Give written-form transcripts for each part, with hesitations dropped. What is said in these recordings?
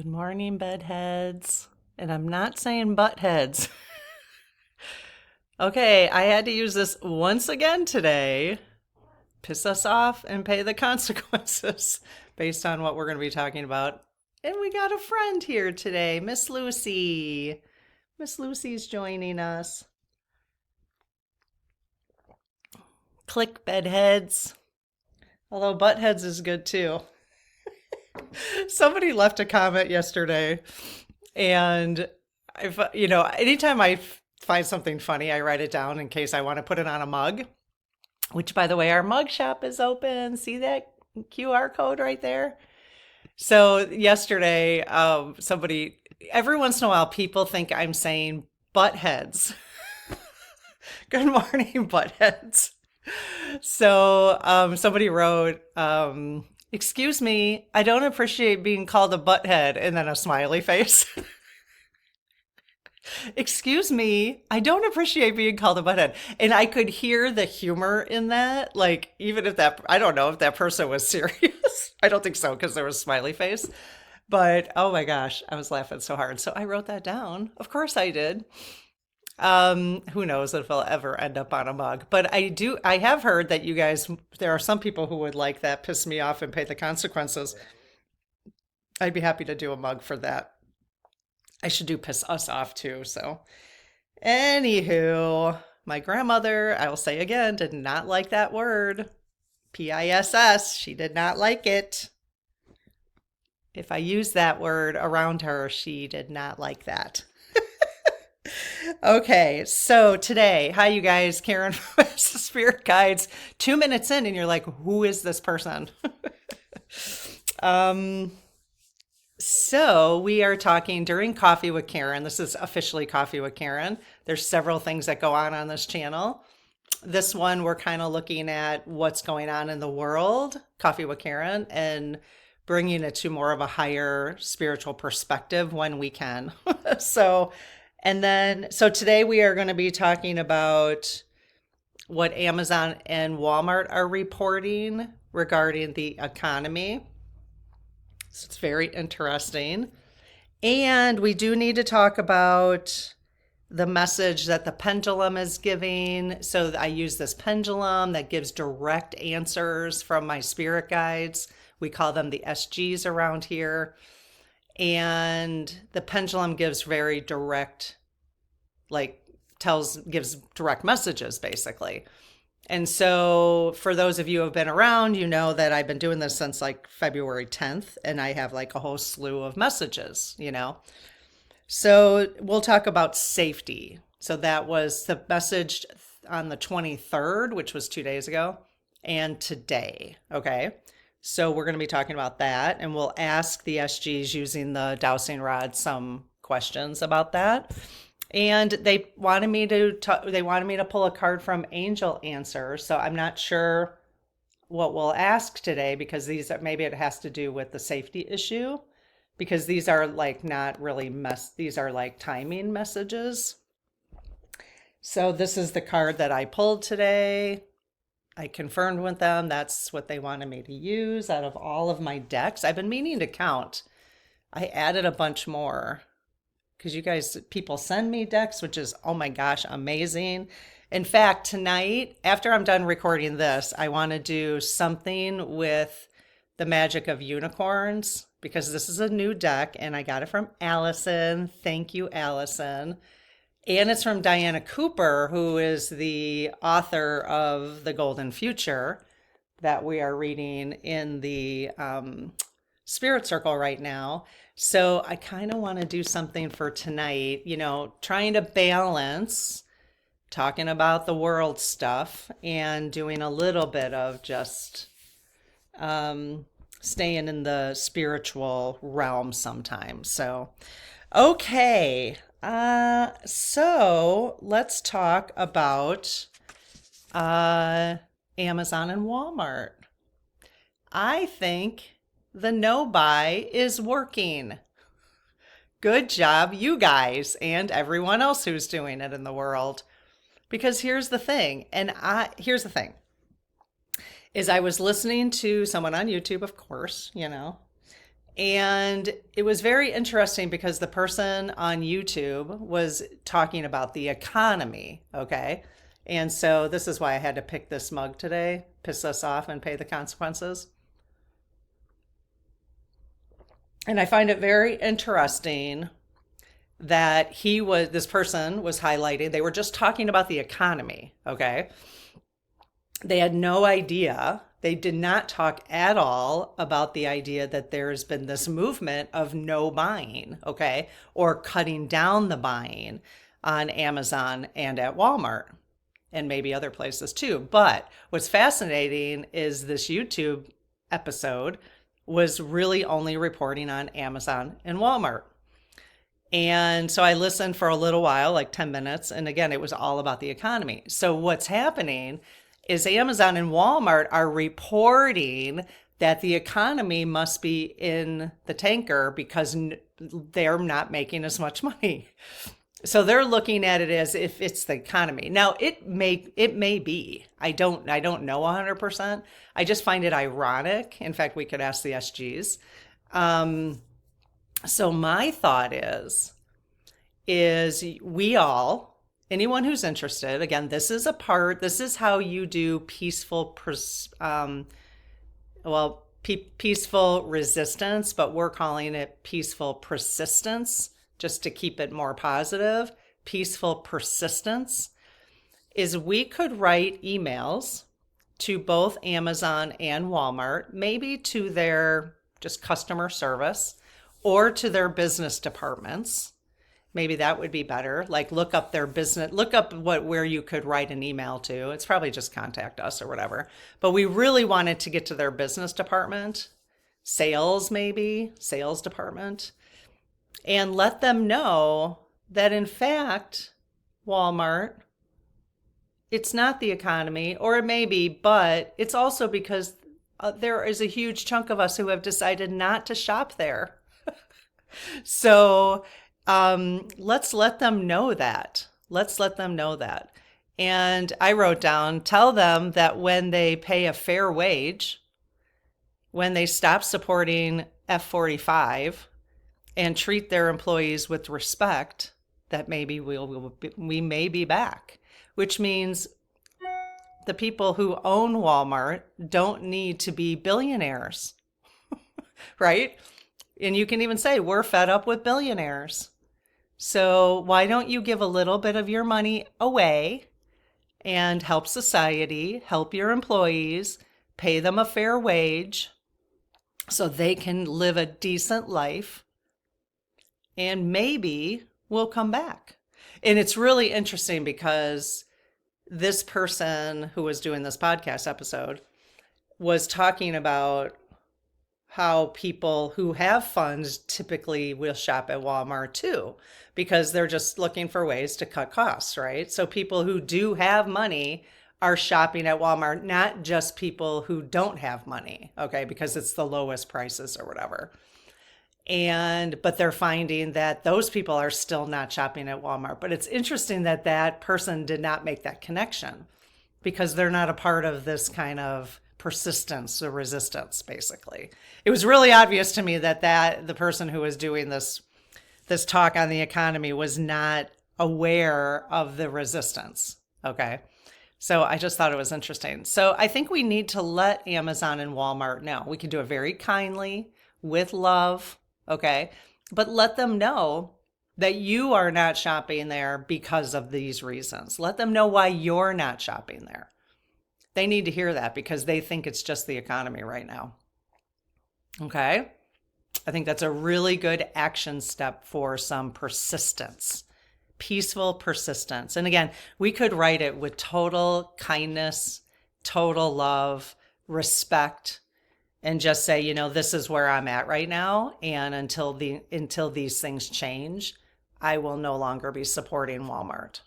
Good morning, bedheads. And I'm not saying buttheads. Okay, I had to use this once again today. Piss us off and pay the consequences based on what we're going to be talking about. And we got a friend here today, Miss Lucy. Miss Lucy's joining us. Click bedheads. Although buttheads is good too. Somebody left a comment yesterday, and anytime I find something funny, I write it down in case I want to put it on a mug. Which, by the way, our mug shop is open. See that QR code right there? So yesterday, every once in a while, people think I'm saying buttheads. Good morning, buttheads. So somebody wrote, excuse me, I don't appreciate being called a butthead, and then a smiley face. Excuse me, I don't appreciate being called a butthead. And I could hear the humor in that. Like, even if I don't know if that person was serious. I don't think so, because there was a smiley face. But oh my gosh, I was laughing so hard. So I wrote that down. Of course I did. Who knows if it'll ever end up on a mug. But I have heard that there are some people who would like that, piss me off and pay the consequences. I'd be happy to do a mug for that. I should do piss us off too. So, anywho, my grandmother, I will say again, did not like that word. PISS. She did not like it. If I used that word around her, she did not like that. Okay, so today, hi you guys, Karen from Spirit Guides. 2 minutes in, and you're like, who is this person? So we are talking during Coffee with Karen. This is officially Coffee with Karen. There's several things that go on this channel. This one, we're kind of looking at what's going on in the world, Coffee with Karen, and bringing it to more of a higher spiritual perspective when we can. So today we are going to be talking about what Amazon and Walmart are reporting regarding the economy. So it's very interesting. And we do need to talk about the message that the pendulum is giving. So I use this pendulum that gives direct answers from my spirit guides. We call them the SGs around here. And the pendulum gives very direct, gives direct messages basically. And so for those of you who have been around, you know that I've been doing this since February 10th, and I have a whole slew of messages, So we'll talk about safety. So that was the message on the 23rd, which was 2 days ago, and today. Okay. So we're going to be talking about that, and we'll ask the SGs using the dowsing rod some questions about that. And they wanted me to pull a card from Angel Answer. So I'm not sure what we'll ask today, because maybe it has to do with the safety issue, because these are not really these are timing messages. So this is the card that I pulled today. I confirmed with them that's what they wanted me to use out of all of my decks. I've been meaning to count. I added a bunch more, because people send me decks, which is, oh my gosh, amazing. In fact, tonight, after I'm done recording this, I want to do something with the magic of unicorns, because this is a new deck and I got it from Allison. Thank you, Allison. And it's from Diana Cooper, who is the author of The Golden Future that we are reading in the Spirit Circle right now. So I kind of want to do something for tonight, trying to balance talking about the world stuff and doing a little bit of just staying in the spiritual realm sometimes. So, okay. So let's talk about Amazon and Walmart. I think the no buy is working. Good job, you guys, and everyone else who's doing it in the world. Because here's the thing, is I was listening to someone on YouTube, of course, And it was very interesting because the person on YouTube was talking about the economy, okay? And so this is why I had to pick this mug today, piss us off and pay the consequences. And I find it very interesting that this person was highlighting, they were just talking about the economy, okay? They had no idea. They did not talk at all about the idea that there's been this movement of no buying, okay? Or cutting down the buying on Amazon and at Walmart and maybe other places too. But what's fascinating is this YouTube episode was really only reporting on Amazon and Walmart. And so I listened for a little while, like 10 minutes. And again, it was all about the economy. So what's happening is Amazon and Walmart are reporting that the economy must be in the tanker because they're not making as much money. So they're looking at it as if it's the economy. Now it may be. I don't know 100%. I just find it ironic. In fact, we could ask the SGs. So my thought is anyone who's interested, again, this is how you do peaceful resistance, but we're calling it peaceful persistence just to keep it more positive. Peaceful persistence is we could write emails to both Amazon and Walmart, maybe to their just customer service or to their business departments. Maybe that would be better. Like look up their business, look up where you could write an email to. It's probably just contact us or whatever. But we really wanted to get to their business department, sales department, and let them know that in fact, Walmart, it's not the economy, or it may be, but it's also because there is a huge chunk of us who have decided not to shop there. So let's let them know that. And I wrote down, tell them that when they pay a fair wage, when they stop supporting F45 and treat their employees with respect, that maybe we may be back, which means the people who own Walmart don't need to be billionaires, right? And you can even say, we're fed up with billionaires. So why don't you give a little bit of your money away and help society, help your employees, pay them a fair wage so they can live a decent life, and maybe we'll come back. And it's really interesting because this person who was doing this podcast episode was talking about how people who have funds typically will shop at Walmart too, because they're just looking for ways to cut costs, right? So people who do have money are shopping at Walmart, not just people who don't have money, okay, because it's the lowest prices or whatever. But they're finding that those people are still not shopping at Walmart. But it's interesting that that person did not make that connection because they're not a part of this kind of persistence or resistance, basically. It was really obvious to me that the person who was doing this talk on the economy was not aware of the resistance, okay? So I just thought it was interesting. So I think we need to let Amazon and Walmart know. We can do it very kindly, with love, okay? But let them know that you are not shopping there because of these reasons. Let them know why you're not shopping there. They need to hear that because they think it's just the economy right now. Okay? I think that's a really good action step for some persistence, peaceful persistence. And again, we could write it with total kindness, total love, respect, and just say, this is where I'm at right now. And until these things change, I will no longer be supporting Walmart,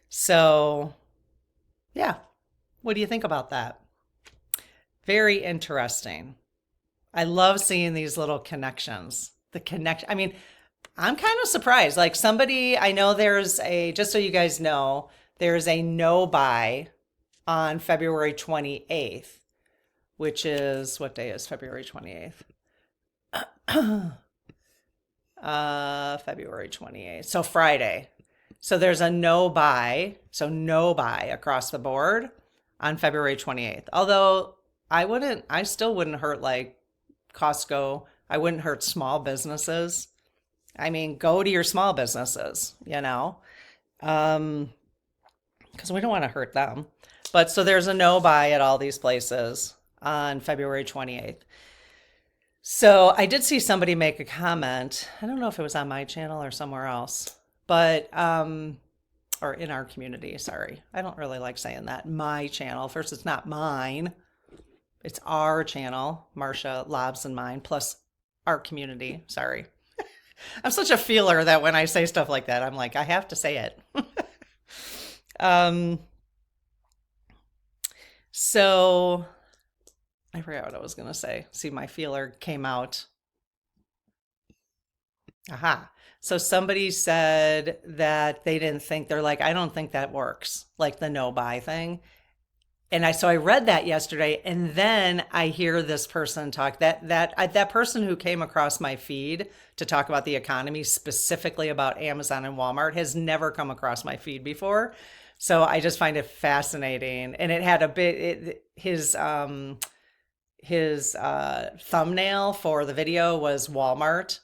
So yeah. What do you think about that? Very interesting. I love seeing these little connections. I mean, I'm kind of surprised. Like I know just so you guys know, there's a no buy on February 28th, which is, what day is February 28th? February 28th. So Friday. So there's a no buy. So no buy across the board on February 28th. Although I still wouldn't hurt like Costco. I wouldn't hurt small businesses. I mean, go to your small businesses, because we don't want to hurt them. But so there's a no buy at all these places on February 28th. So I did see somebody make a comment. I don't know if it was on my channel or somewhere else, but, or in our community, sorry. I don't really like saying that. My channel. First, it's not mine. It's our channel, Marcia, Lobs, and mine, plus our community. Sorry. I'm such a feeler that when I say stuff like that, I'm like, I have to say it. So I forgot what I was going to say. See, my feeler came out. Aha. So somebody said that they didn't think, they're like, I don't think that works, like the no buy thing. And so I read that yesterday, and then I hear this person talk, that person who came across my feed to talk about the economy, specifically about Amazon and Walmart, has never come across my feed before. So I just find it fascinating. And it had a bit, his thumbnail for the video was Walmart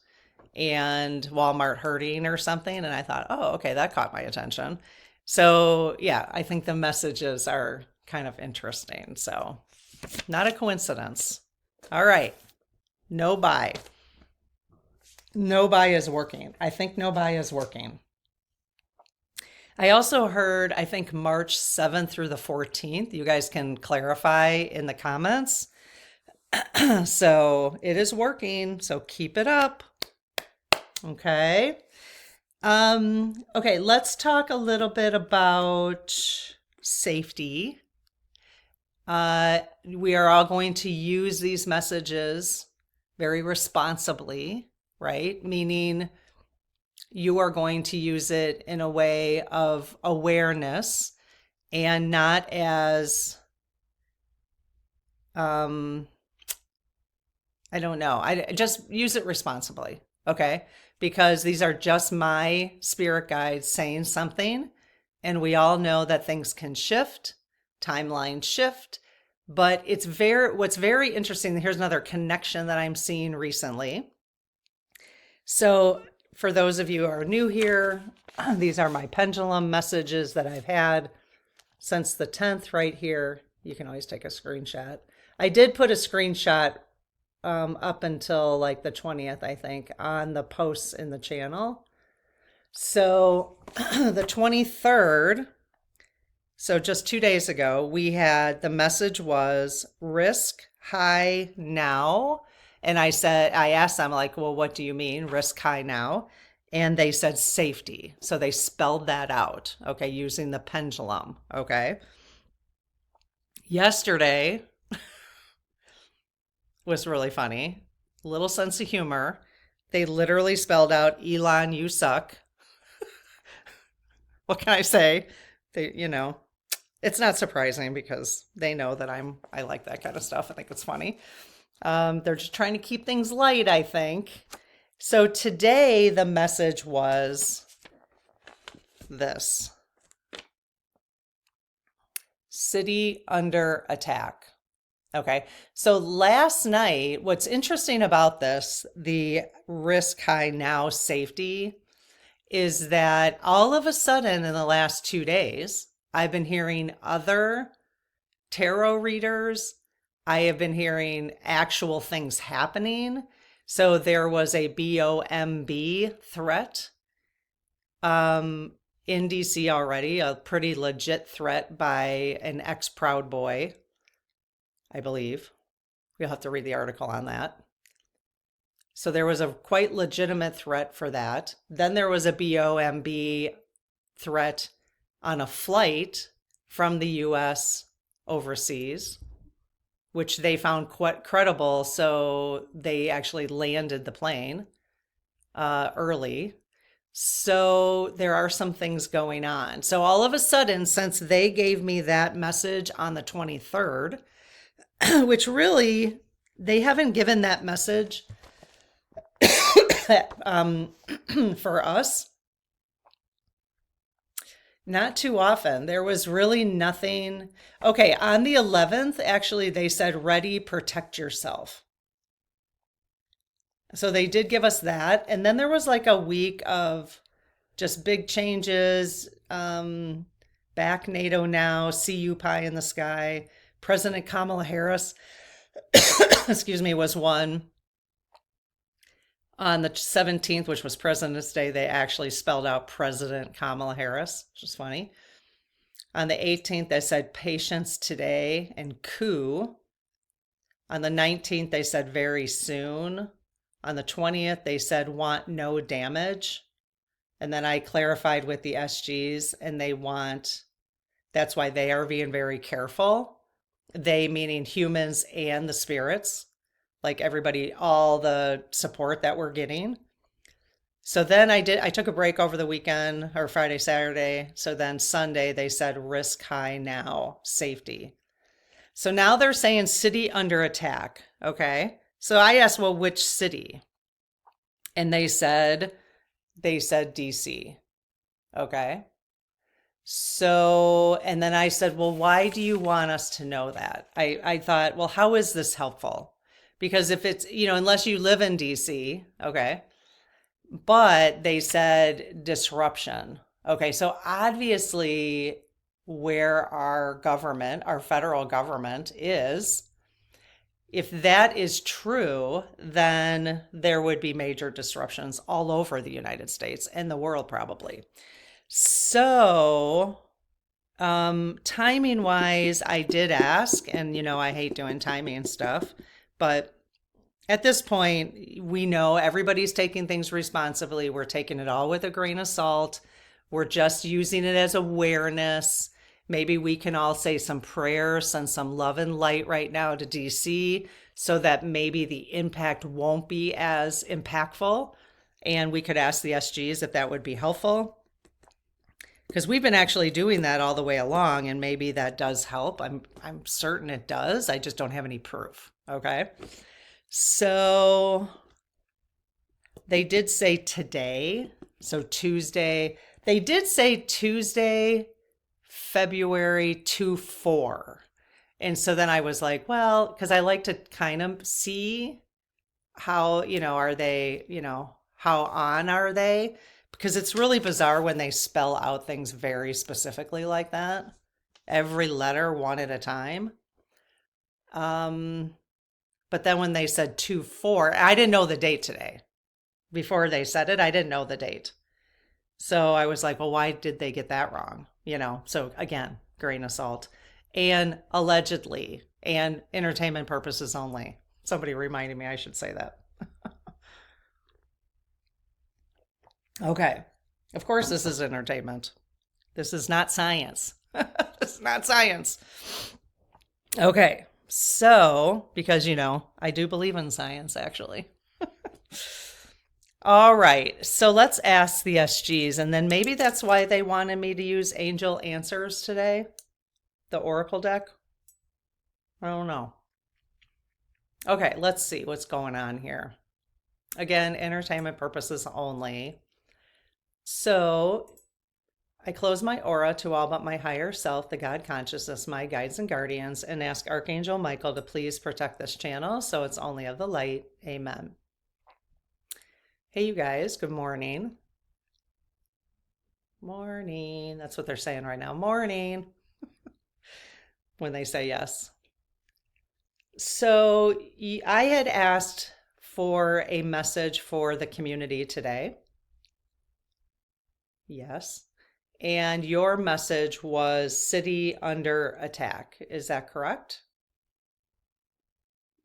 and Walmart hurting or something. And I thought, oh, okay, that caught my attention. So yeah, I think the messages are kind of interesting. So not a coincidence. All right. No buy. No buy is working. I think no buy is working. I also heard, I think March 7th through the 14th. You guys can clarify in the comments. So it is working. So keep it up. Okay. Okay, let's talk a little bit about safety. We are all going to use these messages very responsibly, right? Meaning you are going to use it in a way of awareness and not as, I don't know. I just use it responsibly, okay? Because these are just my spirit guides saying something, and we all know that things can shift, timelines shift, but what's very interesting, here's another connection that I'm seeing recently. So for those of you who are new here, these are my pendulum messages that I've had since the 10th right here. You can always take a screenshot. I did put a screenshot up until like the 20th, I think, on the posts in the channel. So the 23rd, so just 2 days ago, the message was risk high now. And I asked them like, well, what do you mean risk high now? And they said safety. So they spelled that out, okay, using the pendulum, okay? Yesterday was really funny. Little sense of humor. They literally spelled out, Elon, you suck. What can I say? It's not surprising because they know that I like that kind of stuff. I think it's funny. They're just trying to keep things light, I think. So today the message was this. City under attack. Okay, so last night, what's interesting about this, the risk high now safety, is that all of a sudden in the last 2 days, I've been hearing other tarot readers. I have been hearing actual things happening. So there was a BOMB threat in DC already, a pretty legit threat by an ex-Proud Boy, I believe. You'll have to read the article on that. So there was a quite legitimate threat for that. Then there was a BOMB threat on a flight from the US overseas, which they found quite credible. So they actually landed the plane early. So there are some things going on. So all of a sudden, since they gave me that message on the 23rd, which really, they haven't given that message For us, not too often. There was really nothing. Okay, on the 11th, actually, they said, ready, protect yourself. So they did give us that. And then there was like a week of just big changes. Back NATO now, see you pie in the sky. President Kamala Harris, excuse me, was one. On the 17th, which was President's Day, they actually spelled out President Kamala Harris, which is funny. On the 18th, they said patience today and coup. On the 19th, they said very soon. On the 20th, they said want no damage. And then I clarified with the SGs, and they want, that's why they are being very careful. They meaning humans and the spirits, like everybody, all the support that we're getting. So then I took a break over the weekend or Friday, Saturday. So then Sunday, they said risk high now, safety. So now they're saying city under attack. Okay. So I asked, well, which city? And they said DC. Okay. So, and then I said, well, why do you want us to know that? I thought, well, how is this helpful? Because if it's, unless you live in DC, okay. But they said disruption. Okay. So obviously, where our government, our federal government is, if that is true, then there would be major disruptions all over the United States and the world probably. So, timing wise, I did ask, and I hate doing timing stuff, but at this point, we know everybody's taking things responsibly. We're taking it all with a grain of salt. We're just using it as awareness. Maybe we can all say some prayers, send some love and light right now to DC so that maybe the impact won't be as impactful. And we could ask the SGs if that would be helpful. Because we've been actually doing that all the way along, and maybe that does help. I'm certain it does. I just don't have any proof. Okay. So they did say today. So Tuesday, they did say Tuesday, February 2/4. And so then I was like, well, because I like to kind of see how, are they, how on are they? Because it's really bizarre when they spell out things very specifically like that. Every letter one at a time. But then when they said 2/4, I didn't know the date today. Before they said it, I didn't know the date. So I was like, well, why did they get that wrong? So again, grain of salt. And allegedly, and entertainment purposes only. Somebody reminded me I should say that. Okay. Of course, this is entertainment. This is not science. This is not science. Okay. So, because, I do believe in science, actually. All right. So let's ask the SGs. And then maybe that's why they wanted me to use Angel Answers today, the Oracle deck. I don't know. Okay. Let's see what's going on here. Again, entertainment purposes only. So I close my aura to all but my higher self, the God consciousness, my guides and guardians, and ask Archangel Michael to please protect this channel so it's only of the light. Amen. Hey, you guys. Good morning. Morning. That's what they're saying right now. Morning. When they say yes. So I had asked for a message for the community today. Yes. And your message was city under attack. Is that correct?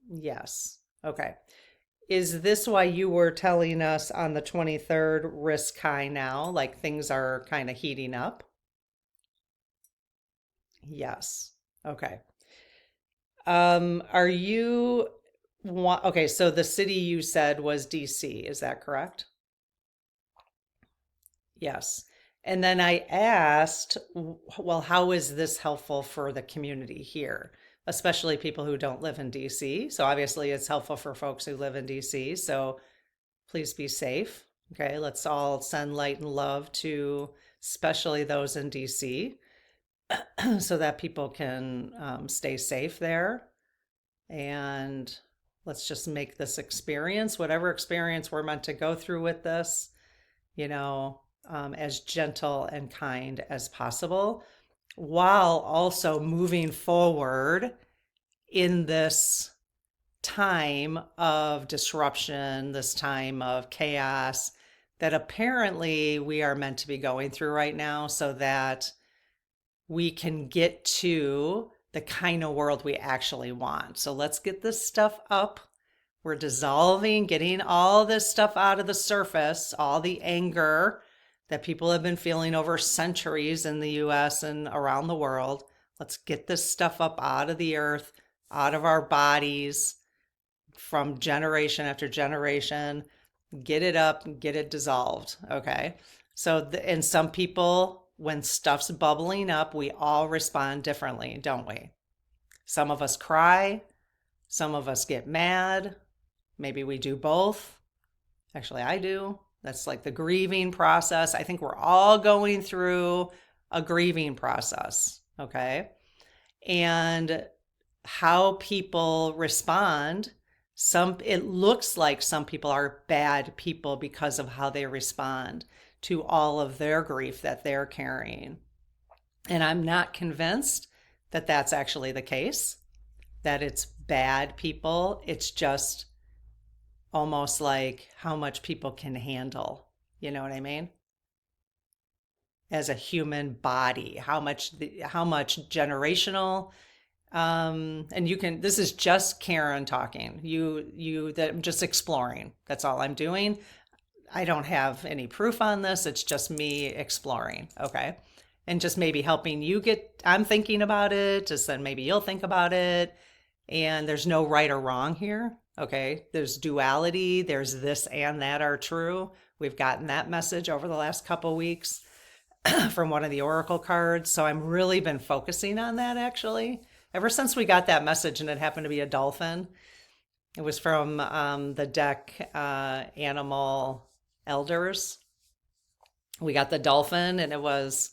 Yes. Okay. Is this why you were telling us on the 23rd, risk high now, like things are kind of heating up? Yes. Okay. Are you okay, so the city you said was DC, is that correct? Yes. And then I asked, well, how is this helpful for the community here, especially people who don't live in DC? So obviously it's helpful for folks who live in DC. So Please be safe. Okay, let's all send light and love to especially those in DC so that people can stay safe there. And let's just make this experience, whatever experience we're meant to go through with this, as gentle and kind as possible, while also moving forward in this time of disruption, this time of chaos that apparently we are meant to be going through right now, so that we can get to the kind of world we actually want. So let's get this stuff up. We're dissolving, getting all this stuff out of the surface, all the anger that people have been feeling over centuries in the US and around the world. Let's get this stuff up out of the earth, out of our bodies, from generation after generation. Get it up, get it dissolved. Okay. So, and some people, when stuff's bubbling up, we all respond differently, don't we? Some of us cry, some of us get mad. Maybe we do both. Actually, I do. That's like the grieving process. I think we're all going through a grieving process. Okay. And how people respond, it looks like some people are bad people because of how they respond to all of their grief that they're carrying. And I'm not convinced that that's actually the case, that it's bad people. It's just almost like how much people can handle. You know what I mean? As a human body, how much generational, and this is just Karen talking. That I'm just exploring. That's all I'm doing. I don't have any proof on this. It's just me exploring. Okay. And just maybe helping you I'm thinking about it, just then maybe you'll think about it. And there's no right or wrong here. Okay. There's duality. There's this and that are true. We've gotten that message over the last couple weeks from one of the oracle cards. So I'm really been focusing on that actually. Ever since we got that message, and it happened to be a dolphin. It was from the deck Animal Elders. We got the dolphin, and it was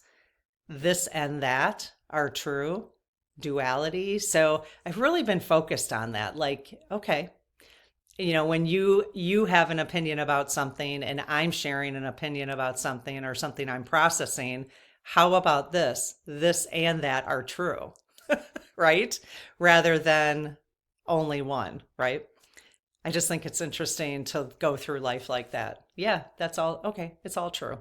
this and that are true, duality. So I've really been focused on that. Like, okay, when you have an opinion about something and I'm sharing an opinion about something or something I'm processing, how about this? This and that are true, right? Rather than only one, right? I just think it's interesting to go through life like that. Yeah, that's all. Okay, it's all true.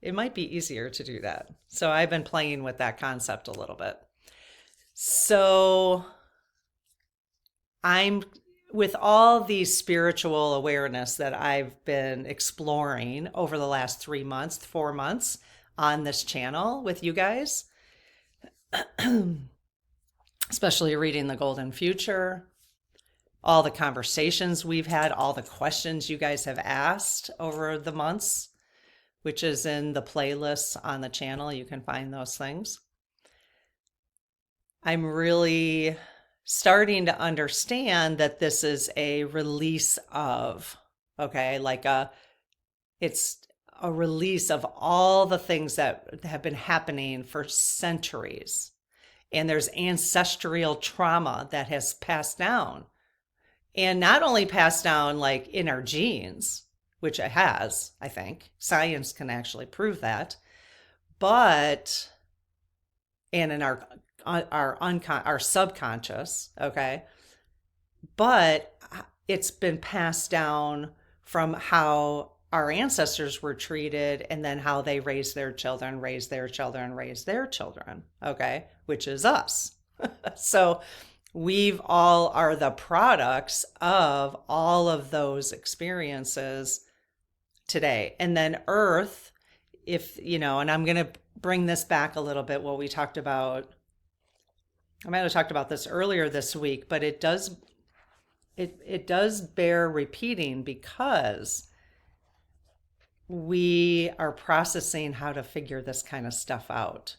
It might be easier to do that. So I've been playing with that concept a little bit. So with all the spiritual awareness that I've been exploring over the last 4 months on this channel with you guys, especially reading The Golden Future, all the conversations we've had, all the questions you guys have asked over the months, which is in the playlists on the channel. You can find those things. I'm really starting to understand that this is a release of, okay, it's a release of all the things that have been happening for centuries. And there's ancestral trauma that has passed down. And not only passed down like in our genes, which it has, I think. Science can actually prove that. But, and in our subconscious, okay? But it's been passed down from how our ancestors were treated, and then how they raised their children, okay? Which is us. So we've all are the products of all of those experiences today. And then Earth, and I'm going to bring this back a little bit, what we talked about. I might have talked about this earlier this week, but it does bear repeating, because we are processing how to figure this kind of stuff out.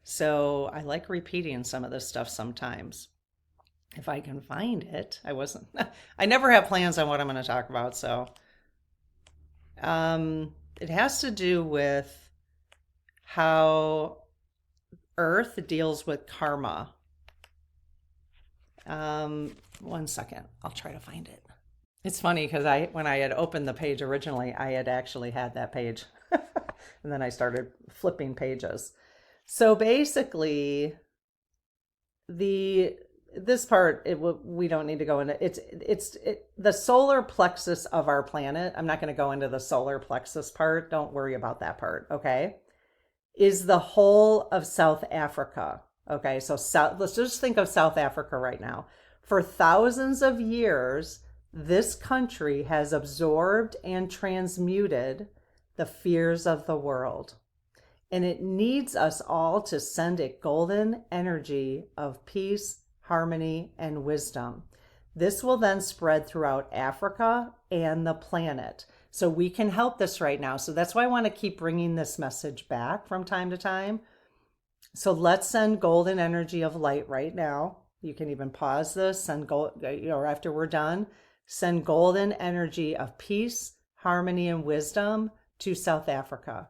So I like repeating some of this stuff sometimes. If I can find it. I never have plans on what I'm going to talk about, so It has to do with how Earth deals with karma. One second, I'll try to find it. It's funny because when I had opened the page originally, I had actually had that page. And then I started flipping pages. So basically, this part we don't need to go into. It's the solar plexus of our planet. I'm not going to go into the solar plexus part. Don't worry about that part. Okay, is the whole of South Africa. Okay, so let's just think of South Africa right now. For thousands of years, this country has absorbed and transmuted the fears of the world. And it needs us all to send it golden energy of peace, harmony, and wisdom. This will then spread throughout Africa and the planet. So we can help this right now. So that's why I want to keep bringing this message back from time to time. So let's send golden energy of light right now. You can even pause this, send or after we're done, send golden energy of peace, harmony, and wisdom to South Africa.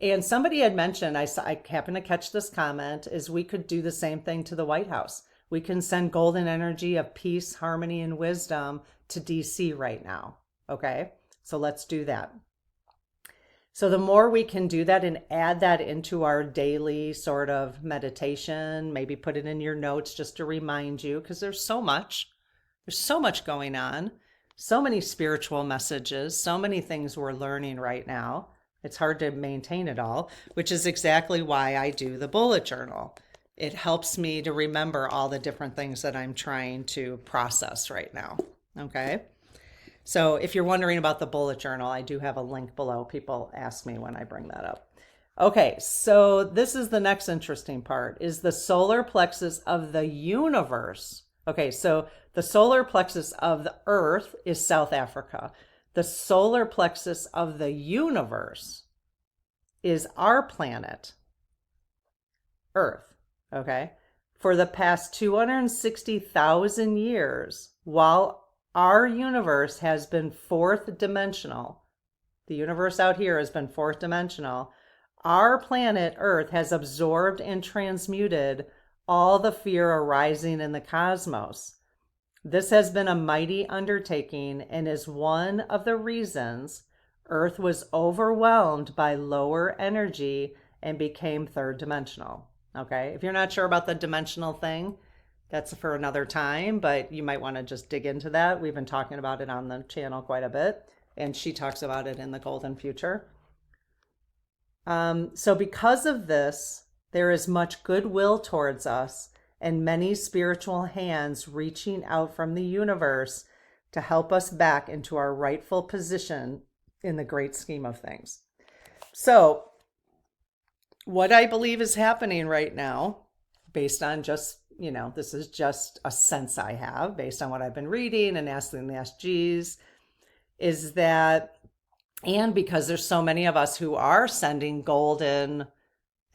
And somebody had mentioned, I happened to catch this comment, is we could do the same thing to the White House. We can send golden energy of peace, harmony, and wisdom to DC right now. Okay, so let's do that. So the more we can do that and add that into our daily sort of meditation, maybe put it in your notes just to remind you, because there's so much going on, so many spiritual messages, so many things we're learning right now. It's hard to maintain it all, which is exactly why I do the bullet journal. It helps me to remember all the different things that I'm trying to process right now. Okay. So if you're wondering about the bullet journal, I do have a link below. People ask me when I bring that up. Okay, so this is the next interesting part, is the solar plexus of the universe. Okay, so the solar plexus of the Earth is South Africa. The solar plexus of the universe is our planet, Earth. Okay, for the past 260,000 years, while our universe has been fourth dimensional, the universe out here has been fourth dimensional, our planet Earth has absorbed and transmuted all the fear arising in the cosmos. This has been a mighty undertaking and is one of the reasons Earth was overwhelmed by lower energy and became third dimensional. Okay, if you're not sure about the dimensional thing, that's for another time, but you might want to just dig into that. We've been talking about it on the channel quite a bit, and she talks about it in the Golden Future. So because of this, there is much goodwill towards us and many spiritual hands reaching out from the universe to help us back into our rightful position in the great scheme of things. So what I believe is happening right now, based on just, this is just a sense I have based on what I've been reading and asking the SGs, is that, and because there's so many of us who are sending golden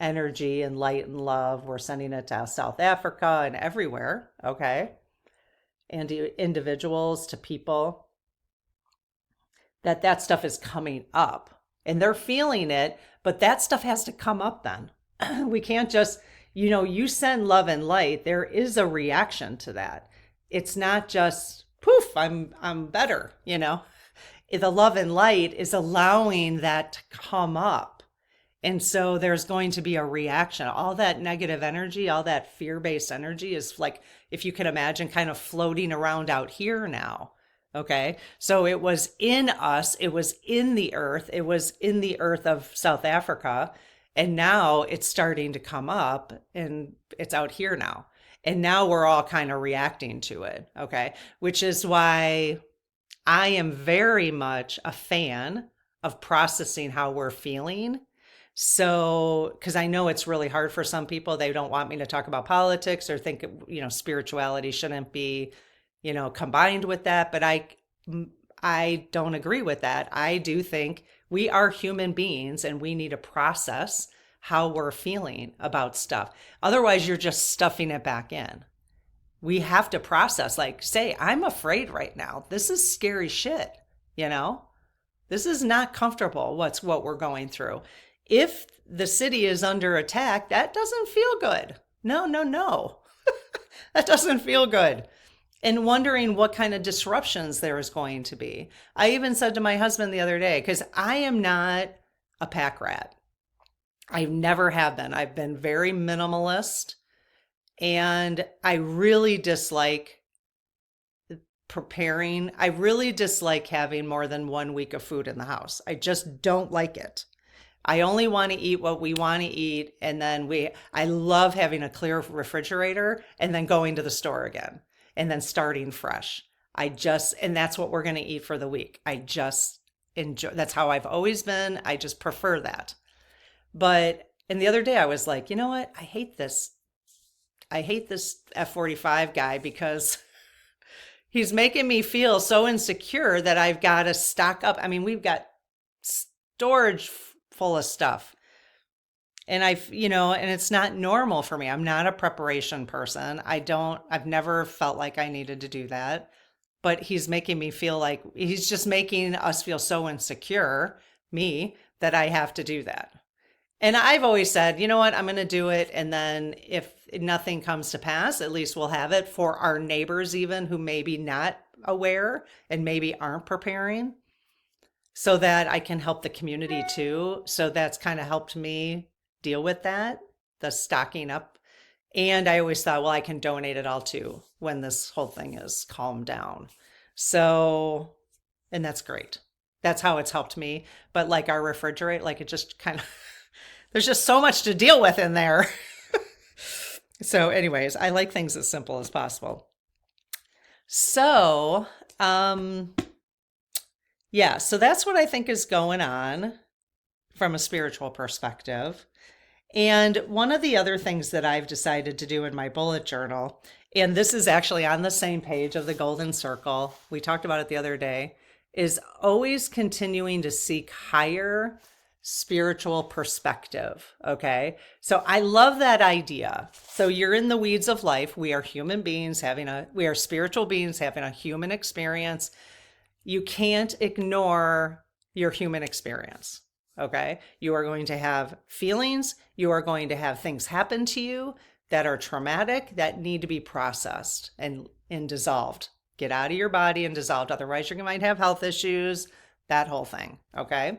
energy and light and love, we're sending it to South Africa and everywhere, okay? And to individuals, to people, that stuff is coming up and they're feeling it, but that stuff has to come up then. We can't just, you send love and light, there is a reaction to that. It's not just poof, I'm better, The love and light is allowing that to come up. And so there's going to be a reaction. All that negative energy, all that fear-based energy is like, if you can imagine, kind of floating around out here now. Okay. So it was in us, it was in the earth of South Africa. And now it's starting to come up and it's out here now. And now we're all kind of reacting to it. Okay. Which is why I am very much a fan of processing how we're feeling. So, because I know it's really hard for some people, they don't want me to talk about politics or think, spirituality shouldn't be, combined with that. But I don't agree with that. I do think we are human beings and we need to process how we're feeling about stuff. Otherwise, you're just stuffing it back in. We have to process, like say, I'm afraid right now. This is scary shit, This is not comfortable, what we're going through. If the city is under attack, that doesn't feel good. No, no, no. That doesn't feel good. And wondering what kind of disruptions there is going to be. I even said to my husband the other day, because I am not a pack rat. I never have been. I've been very minimalist, and I really dislike preparing. I really dislike having more than 1 week of food in the house. I just don't like it. I only want to eat what we want to eat. And then I love having a clear refrigerator and then going to the store again and then starting fresh. And that's what we're going to eat for the week. I just enjoy, that's how I've always been. I just prefer that. And the other day I was like, you know what? I hate this F-45 guy because he's making me feel so insecure that I've got to stock up. I mean, we've got storage full of stuff. And and it's not normal for me. I'm not a preparation person. I've never felt like I needed to do that. But he's making me feel like he's just making us feel so insecure, me, that I have to do that. And I've always said, you know what, I'm going to do it. And then if nothing comes to pass, at least we'll have it for our neighbors, even who maybe not aware and maybe aren't preparing, so that I can help the community too. So that's kind of helped me deal with that, the stocking up. And I always thought, well, I can donate it all too when this whole thing is calmed down. So, and that's great. That's how it's helped me. But like our refrigerator, like it just kind of, there's just so much to deal with in there. So anyways, I like things as simple as possible. So, yeah, so that's what I think is going on from a spiritual perspective. And one of the other things that I've decided to do in my bullet journal, and this is actually on the same page of the Golden Circle, we talked about it the other day, is always continuing to seek higher spiritual perspective. Okay. So I love that idea. So you're in the weeds of life. We are human beings we are spiritual beings having a human experience. You can't ignore your human experience. Okay. You are going to have feelings. You are going to have things happen to you that are traumatic, that need to be processed and dissolved. Get out of your body and dissolved. Otherwise, you might have health issues, that whole thing. Okay.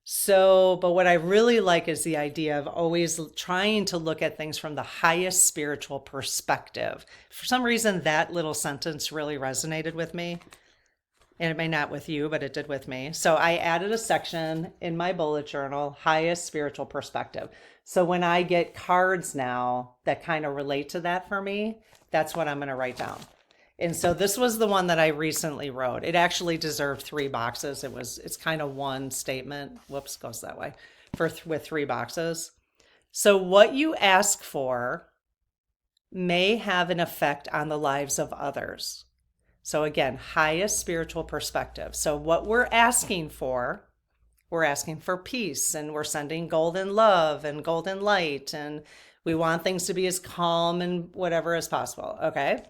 So, but what I really like is the idea of always trying to look at things from the highest spiritual perspective. For some reason, that little sentence really resonated with me. And it may not with you, but it did with me. So I added a section in my bullet journal, highest spiritual perspective. So when I get cards now that kind of relate to that for me, that's what I'm going to write down. And so this was the one that I recently wrote. It actually deserved 3 boxes. It's kind of one statement. Whoops, goes that way. With 3 boxes. So what you ask for may have an effect on the lives of others. So again, highest spiritual perspective. So what we're asking for peace, and we're sending golden love and golden light, and we want things to be as calm and whatever as possible. Okay.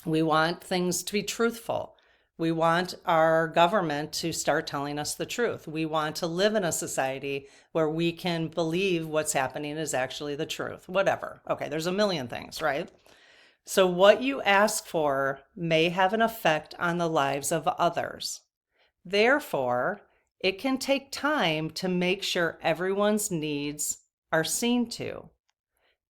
We want things to be truthful. We want our government to start telling us the truth. We want to live in a society where we can believe what's happening is actually the truth, whatever. Okay, there's a million things, right? So what you ask for may have an effect on the lives of others. Therefore, it can take time to make sure everyone's needs are seen to.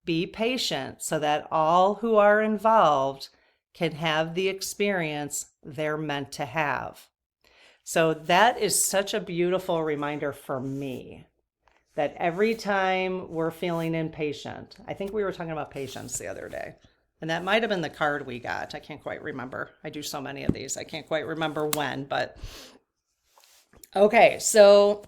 Be patient so that all who are involved can have the experience they're meant to have. So that is such a beautiful reminder for me that every time we're feeling impatient, I think we were talking about patience the other day, and that might have been the card we got. I can't quite remember. I do so many of these. I can't quite remember when, but okay. So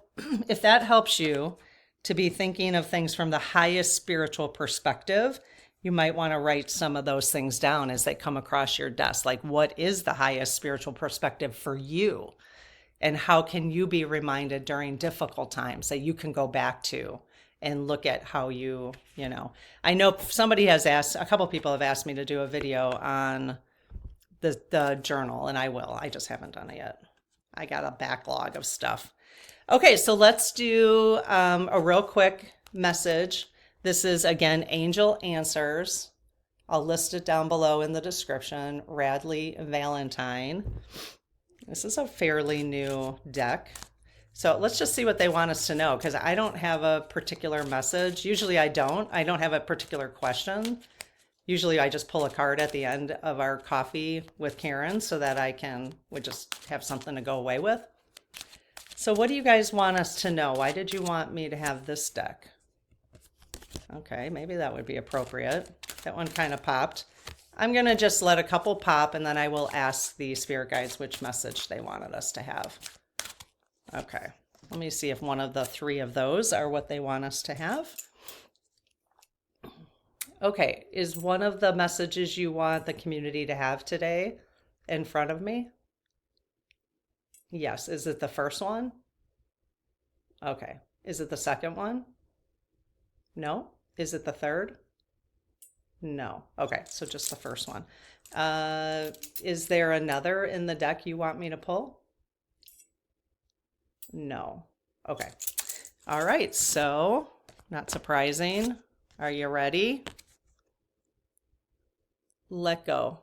if that helps you to be thinking of things from the highest spiritual perspective, you might want to write some of those things down as they come across your desk. Like, what is the highest spiritual perspective for you? And how can you be reminded during difficult times that you can go back to and look at how I know a couple people have asked me to do a video on the journal, and I will. I just haven't done it yet. I got a backlog of stuff. Okay, so let's do a real quick message. This is, again, Angel Answers. I'll list it down below in the description. Radley Valentine. This is a fairly new deck. So let's just see what they want us to know, because I don't have a particular message. Usually I don't. I don't have a particular question. Usually I just pull a card at the end of our coffee with Karen so that we just have something to go away with. So what do you guys want us to know? Why did you want me to have this deck? Okay, maybe that would be appropriate. That one kind of popped. I'm going to just let a couple pop, and then I will ask the spirit guides which message they wanted us to have. Okay, let me see if one of the three of those are what they want us to have. Okay, is one of the messages you want the community to have today in front of me? Yes. Is it the first one? Okay. Is it the second one? No. Is it the third? No. Okay, so just the first one. Is there another in the deck you want me to pull? No. Okay. All right, so not surprising. Are you ready? Let go.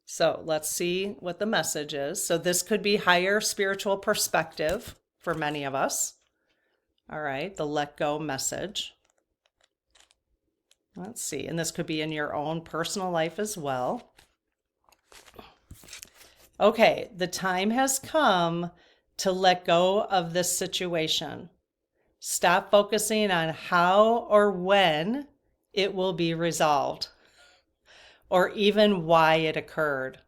So let's see what the message is. So this could be higher spiritual perspective for many of us. All right, the let go message. Let's see, and this could be in your own personal life as well. Okay, the time has come to let go of this situation. Stop focusing on how or when it will be resolved, or even why it occurred.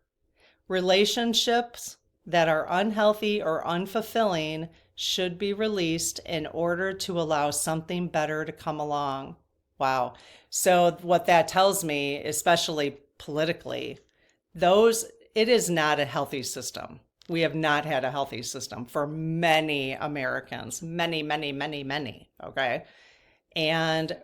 Relationships that are unhealthy or unfulfilling should be released in order to allow something better to come along. Wow. So what that tells me, especially politically, it is not a healthy system. We have not had a healthy system for many Americans, many, okay? And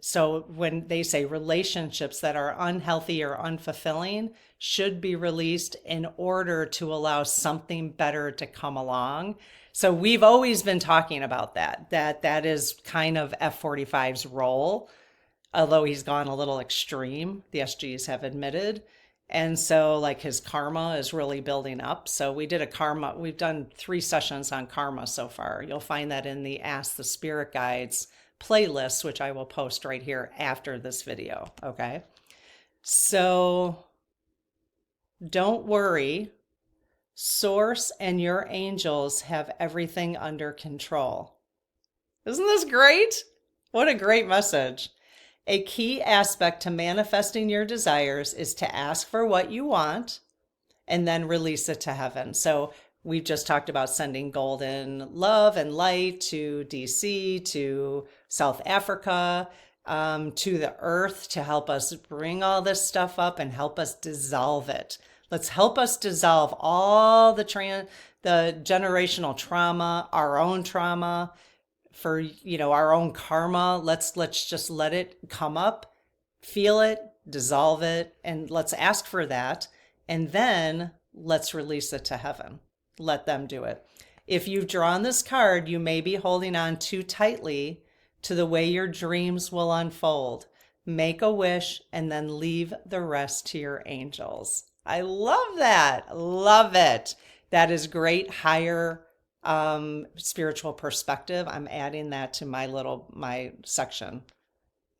so when they say relationships that are unhealthy or unfulfilling should be released in order to allow something better to come along. So we've always been talking about that is kind of F45's role, although he's gone a little extreme, the SGs have admitted. And so like his karma is really building up. So we've done 3 sessions on karma so far. You'll find that in the Ask the Spirit Guides playlist, which I will post right here after this video, okay? So don't worry. Source and your angels have everything under control. Isn't this great? What a great message. A key aspect to manifesting your desires is to ask for what you want and then release it to heaven. So we've just talked about sending golden love and light to DC, to South Africa, to the earth to help us bring all this stuff up and help us dissolve it. Let's help us dissolve all the generational trauma, our own trauma, for our own karma. Let's just let it come up, feel it, dissolve it, and let's ask for that, and then let's release it to heaven. Let them do it. If you've drawn this card, you may be holding on too tightly to the way your dreams will unfold. Make a wish and then leave the rest to your angels. I love that. Love it. That is great higher spiritual perspective. I'm adding that to my section.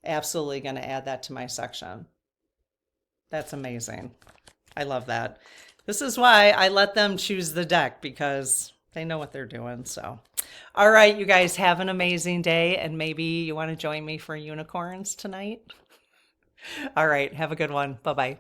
Absolutely going to add that to my section. That's amazing. I love that. This is why I let them choose the deck, because they know what they're doing. So, all right, you guys have an amazing day, and maybe you want to join me for unicorns tonight. All right, have a good one. Bye-bye.